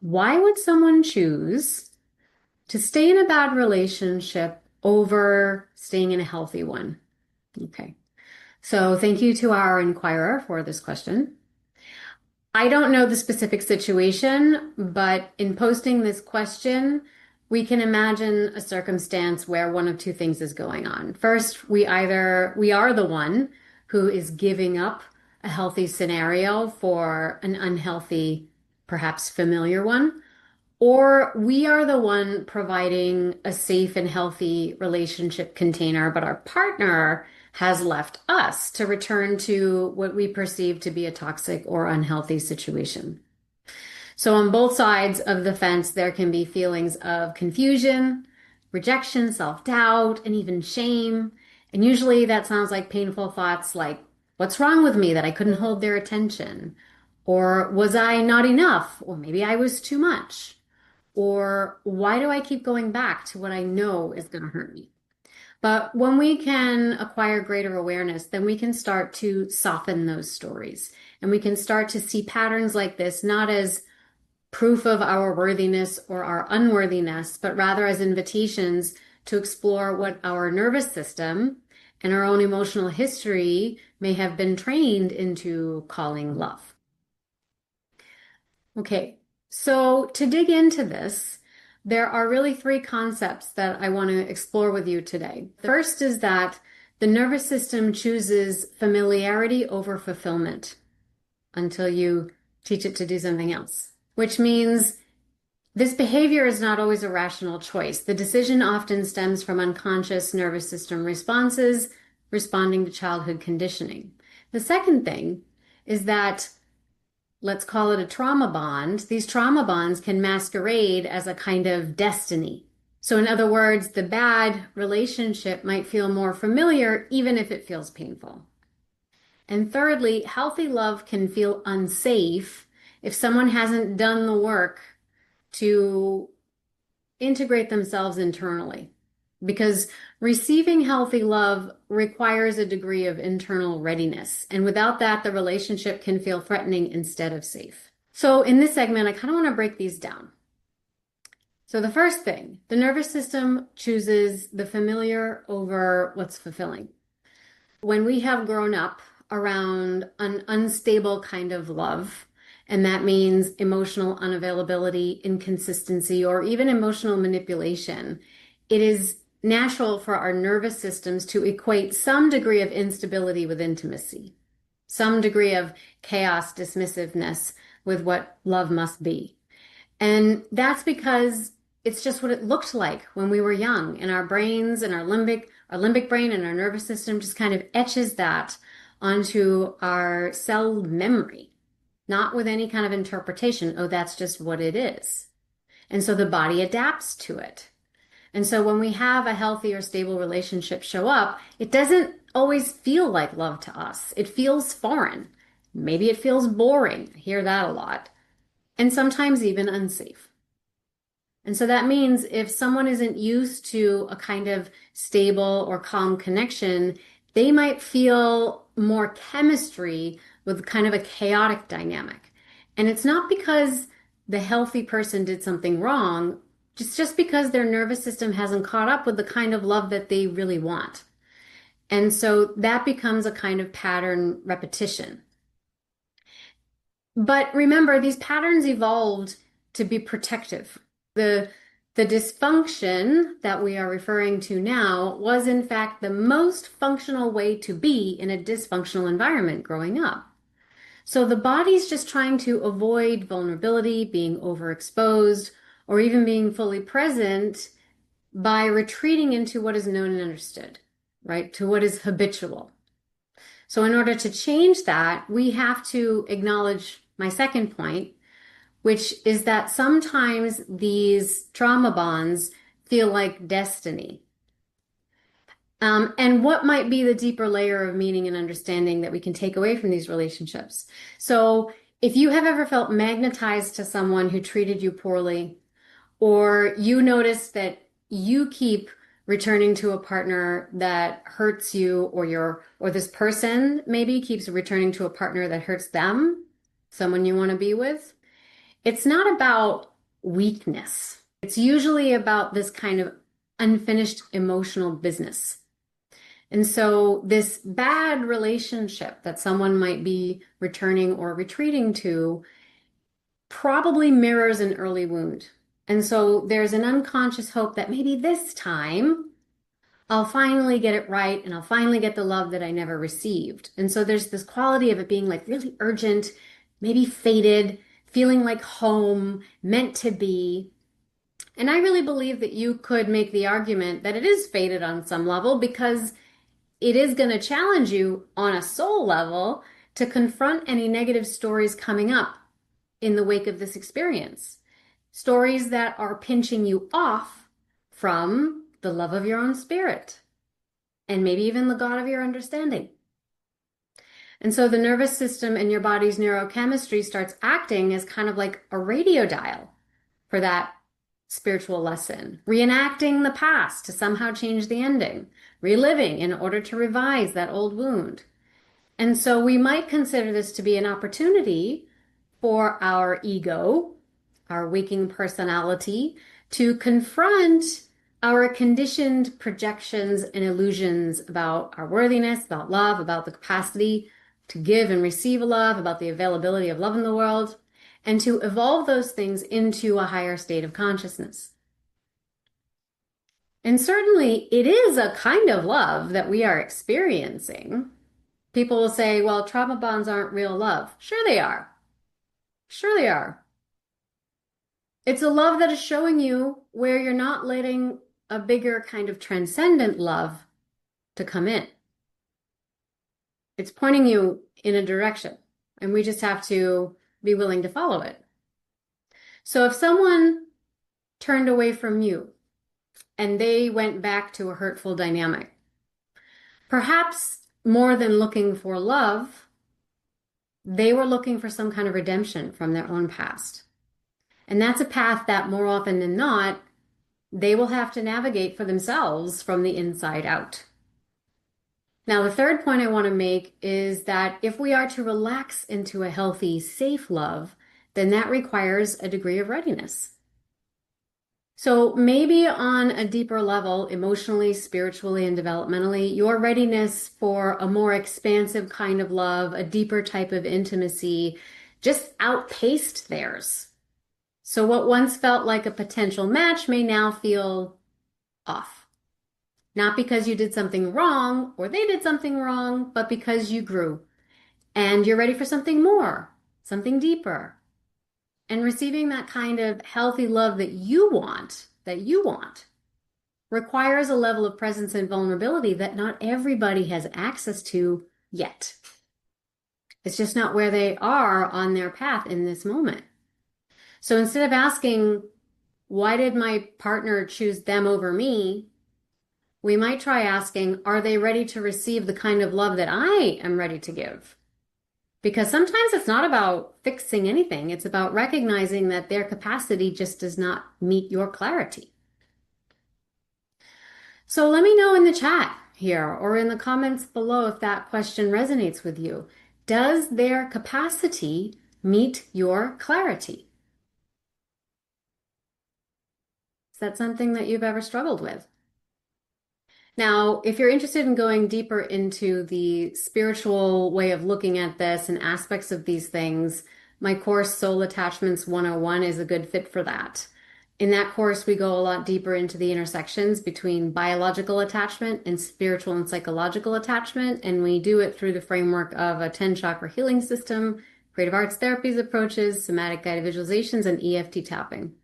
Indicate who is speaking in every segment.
Speaker 1: Why would someone choose to stay in a bad relationship over staying in a healthy one? Okay. So thank you to our inquirer for this question. I don't know the specific situation, but in posting this question, we can imagine a circumstance where one of two things is going on. First, we are the one who is giving up a healthy scenario for an unhealthy, perhaps familiar one, or we are the one providing a safe and healthy relationship container, but our partner has left us to return to what we perceive to be a toxic or unhealthy situation. So, on both sides of the fence, there can be feelings of confusion, rejection, self doubt, and even shame. And usually that sounds like painful thoughts like, what's wrong with me that I couldn't hold their attention? Or was I not enough? Or maybe I was too much. Or why do I keep going back to what I know is going to hurt me? But when we can acquire greater awareness, then we can start to soften those stories. And we can start to see patterns like this, not as proof of our worthiness or our unworthiness, but rather as invitations to explore what our nervous system and our own emotional history may have been trained into calling love. Okay, so to dig into this, there are really three concepts that I want to explore with you today. The first is that the nervous system chooses familiarity over fulfillment until you teach it to do something else, which means this behavior is not always a rational choice. The decision often stems from unconscious nervous system responses responding to childhood conditioning. The second thing is that let's call it a trauma bond. These trauma bonds can masquerade as a kind of destiny. So, in other words, the bad relationship might feel more familiar even if it feels painful. And thirdly, healthy love can feel unsafe if someone hasn't done the work to integrate themselves internally. Because receiving healthy love requires a degree of internal readiness. And without that, the relationship can feel threatening instead of safe. So in this segment, I kind of want to break these down. So the first thing, the nervous system chooses the familiar over what's fulfilling. When we have grown up around an unstable kind of love, and that means emotional unavailability, inconsistency, or even emotional manipulation, it is natural for our nervous systems to equate some degree of instability with intimacy, some degree of chaos, dismissiveness with what love must be. And that's because it's just what it looked like when we were young, and our brains and our limbic brain and our nervous system just kind of etches that onto our cell memory, not with any kind of interpretation. Oh, that's just what it is. And so the body adapts to it. And so when we have a healthy or stable relationship show up, it doesn't always feel like love to us. It feels foreign. Maybe it feels boring. I hear that a lot. And sometimes even unsafe. And so that means if someone isn't used to a kind of stable or calm connection, they might feel more chemistry with kind of a chaotic dynamic. And it's not because the healthy person did something wrong, it's just because their nervous system hasn't caught up with the kind of love that they really want. And so that becomes a kind of pattern repetition. But remember, these patterns evolved to be protective. The dysfunction that we are referring to now was, in fact, the most functional way to be in a dysfunctional environment growing up. So the body's just trying to avoid vulnerability, being overexposed, or even being fully present by retreating into what is known and understood, right? To what is habitual. So in order to change that, we have to acknowledge my second point, which is that sometimes these trauma bonds feel like destiny. And what might be the deeper layer of meaning and understanding that we can take away from these relationships? So, if you have ever felt magnetized to someone who treated you poorly, or you notice that you keep returning to a partner that hurts you, or this person maybe keeps returning to a partner that hurts them, someone you want to be with, It's not about weakness. It's usually about this kind of unfinished emotional business. And so, this bad relationship that someone might be returning or retreating to probably mirrors an early wound. And so, there's an unconscious hope that maybe this time I'll finally get it right and I'll finally get the love that I never received. And so, there's this quality of it being like really urgent, maybe fated, feeling like home, meant to be. And I really believe that you could make the argument that it is fated on some level because it is going to challenge you on a soul level to confront any negative stories coming up in the wake of this experience. Stories that are pinching you off from the love of your own spirit and maybe even the God of your understanding. And so the nervous system and your body's neurochemistry starts acting as kind of like a radio dial for that spiritual lesson, reenacting the past to somehow change the ending, reliving in order to revise that old wound. And so we might consider this to be an opportunity for our ego, our waking personality, to confront our conditioned projections and illusions about our worthiness, about love, about the capacity to give and receive love, about the availability of love in the world, and to evolve those things into a higher state of consciousness. And certainly it is a kind of love that we are experiencing. People will say, well, trauma bonds aren't real love. Sure they are. Sure they are. It's a love that is showing you where you're not letting a bigger kind of transcendent love to come in. It's pointing you in a direction, and we just have to be willing to follow it. So if someone turned away from you and they went back to a hurtful dynamic, perhaps more than looking for love, they were looking for some kind of redemption from their own past. And that's a path that more often than not, they will have to navigate for themselves from the inside out. Now, the third point I want to make is that if we are to relax into a healthy, safe love, then that requires a degree of readiness. So maybe on a deeper level, emotionally, spiritually, and developmentally, your readiness for a more expansive kind of love, a deeper type of intimacy, just outpaced theirs. So what once felt like a potential match may now feel off. Not because you did something wrong or they did something wrong, but because you grew and you're ready for something more, something deeper. And receiving that kind of healthy love that you want, requires a level of presence and vulnerability that not everybody has access to yet. It's just not where they are on their path in this moment. So instead of asking, why did my partner choose them over me? We might try asking, are they ready to receive the kind of love that I am ready to give? Because sometimes it's not about fixing anything. It's about recognizing that their capacity just does not meet your clarity. So let me know in the chat here or in the comments below if that question resonates with you. Does their capacity meet your clarity? Is that something that you've ever struggled with? Now, if you're interested in going deeper into the spiritual way of looking at this and aspects of these things, my course Soul Attachments 101 is a good fit for that. In that course, we go a lot deeper into the intersections between biological attachment and spiritual and psychological attachment, and we do it through the framework of a 10 chakra healing system, creative arts therapies approaches, somatic guided visualizations, and EFT tapping.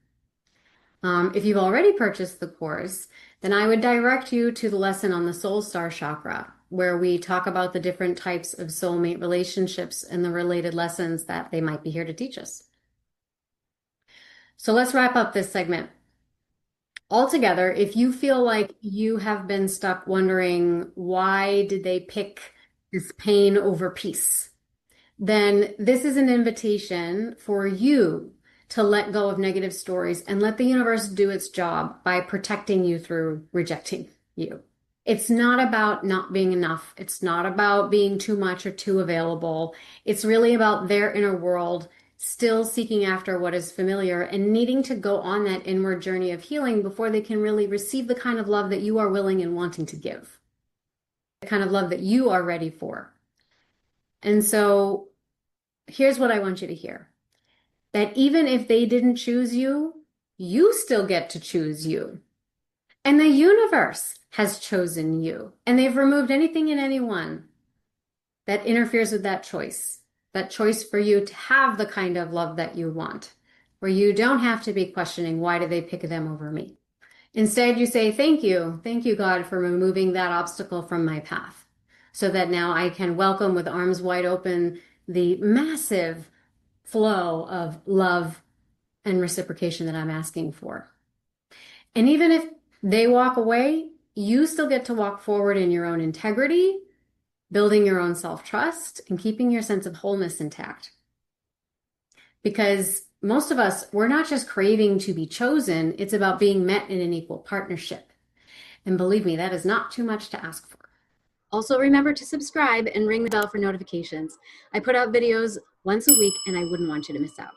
Speaker 1: If you've already purchased the course, then I would direct you to the lesson on the soul star chakra, where we talk about the different types of soulmate relationships and the related lessons that they might be here to teach us. So let's wrap up this segment. Altogether, if you feel like you have been stuck wondering why did they pick this pain over peace, then this is an invitation for you to let go of negative stories and let the universe do its job by protecting you through rejecting you. It's not about not being enough. It's not about being too much or too available. It's really about their inner world still seeking after what is familiar and needing to go on that inward journey of healing before they can really receive the kind of love that you are willing and wanting to give, the kind of love that you are ready for. And so here's what I want you to hear, that even if they didn't choose you, you still get to choose you. And the universe has chosen you, and they've removed anything and anyone that interferes with that choice for you to have the kind of love that you want, where you don't have to be questioning, why did they pick them over me? Instead, you say, thank you, God, for removing that obstacle from my path, so that now I can welcome with arms wide open the massive flow of love and reciprocation that I'm asking for. And even if they walk away, you still get to walk forward in your own integrity, building your own self-trust, and keeping your sense of wholeness intact. Because most of us, we're not just craving to be chosen, it's about being met in an equal partnership. And believe me, that is not too much to ask for. Also, remember to subscribe and ring the bell for notifications. I put out videos once a week, and I wouldn't want you to miss out.